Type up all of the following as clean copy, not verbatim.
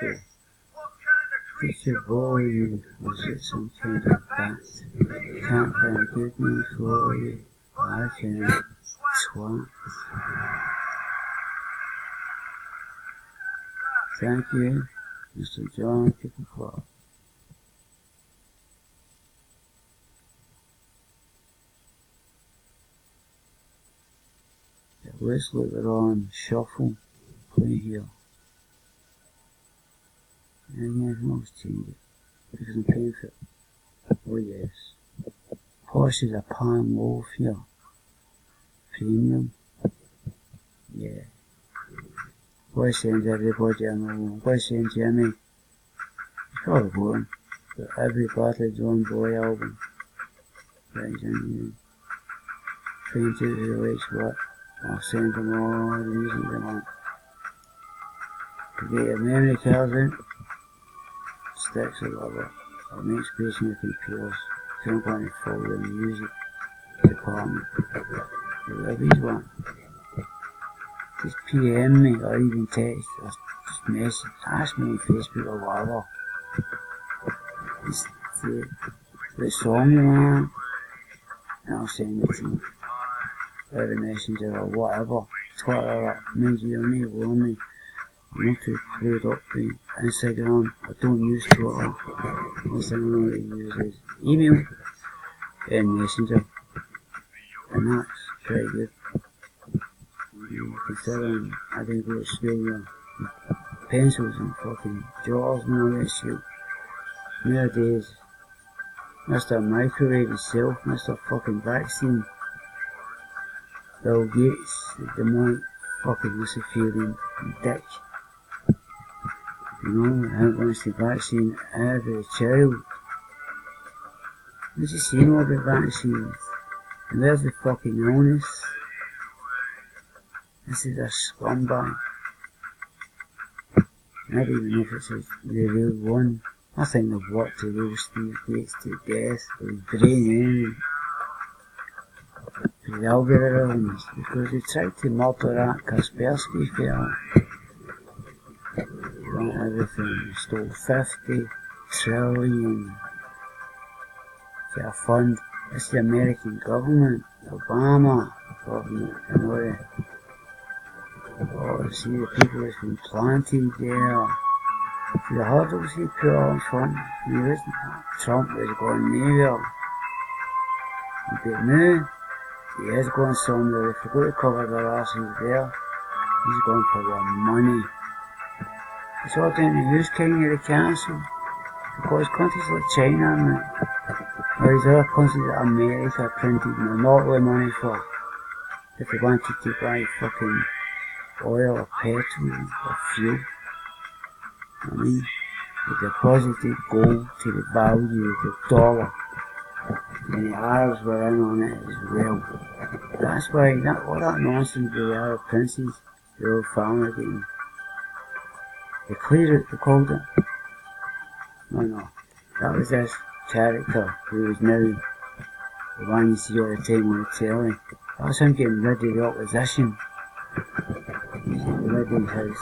there. It's your boy, you. Was it some kind of bat? Can't find a good name for you. I can twat. Thank you, Mr. John Pickleford. The whistle are on shuffle. Play here. Anything else change it? Because I'm paying for it. Oh yes. Posh is a pan loaf here. Premium. Yeah. Why send everybody I know? Why send Jimmy? He's probably going. But every Badly John Boy album. Right in here. Find out who likes what. I'll send them all the music they want. To get your memory cards in. Sticks or whatever. I'll make space in your computers. If I'm going to follow the music department. Whatever you want. Just PM me or even text or just message. Ask me on Facebook or whatever. Just the song you want. And I'll send it to you. Either Messenger or whatever. Twitter, me, Lonely. I'm not too clued up with Instagram. I don't use Twitter. Most I know what I use is email and Messenger. And that's pretty good. Considering I didn't go to school with pencils and fucking jaws and all that shit. Nowadays, Mr. Microwave himself, Mr. fucking Vaccine, Bill Gates, the demonic fucking Luciferian dick. You know, I wants the vaccine every child. What's he saying about vaccines? And where's the fucking illness? This is a scumbag. Not even if it's the real one. I think they've worked to real Steve Gates to death with his brain and the algorithms, because they tried to murder that Kaspersky fella. Got everything. He stole 50 trillion to a fund. It's the American government, Obama government, and all that. Oh, see the people that's been planted there. See the hurdles he put on front. Trump was going nowhere. But now, he is going somewhere. If they go to cover their asses there, he's going for their money. It's all down to who's king of the castle. Because countries like China and these other countries that America printed monopoly money for. If they wanted to buy fucking oil or petrol or fuel. I mean, they deposited gold to the value of the dollar. And the Arabs were in on it as well. That's why, all that nonsense with the Arab princes, the old family getting the clear it, they called it. No. That was this character who was now the one you see all the time on the telly. That was him getting rid of the opposition. He's getting rid of his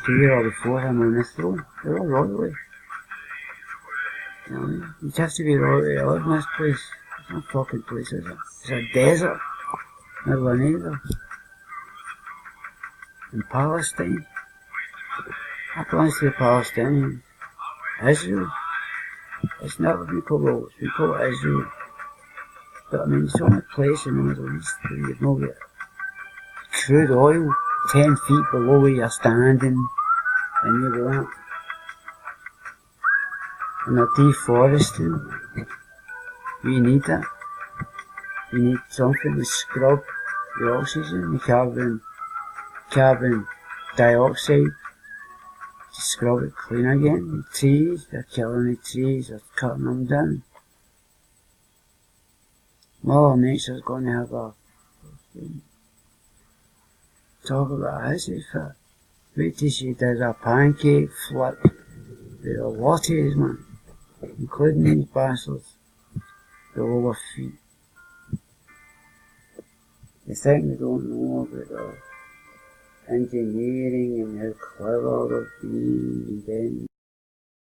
2 years before him on the throne. They're all royalty. You know what I mean? You have to be royalty to live in this place. It's not a fucking place, is it? It's a desert. Not one either. In Palestine. I belong to the Palestinians. Israel. It's never been called it's been called Israel. But I mean, it's the only place in the Middle East where you know that crude oil 10 feet below where you're standing, and you go out. And they're deforesting. You need that. You need something to scrub the oxygen, the carbon dioxide, to scrub it clean again. The trees, they're killing the trees, they're cutting them down. Mother Nature's going to have a talk about history for. Wait till she does a pancake flip with the lattes, man, including these bastards, the lower feet. They think they don't know about the engineering and how clever they've been,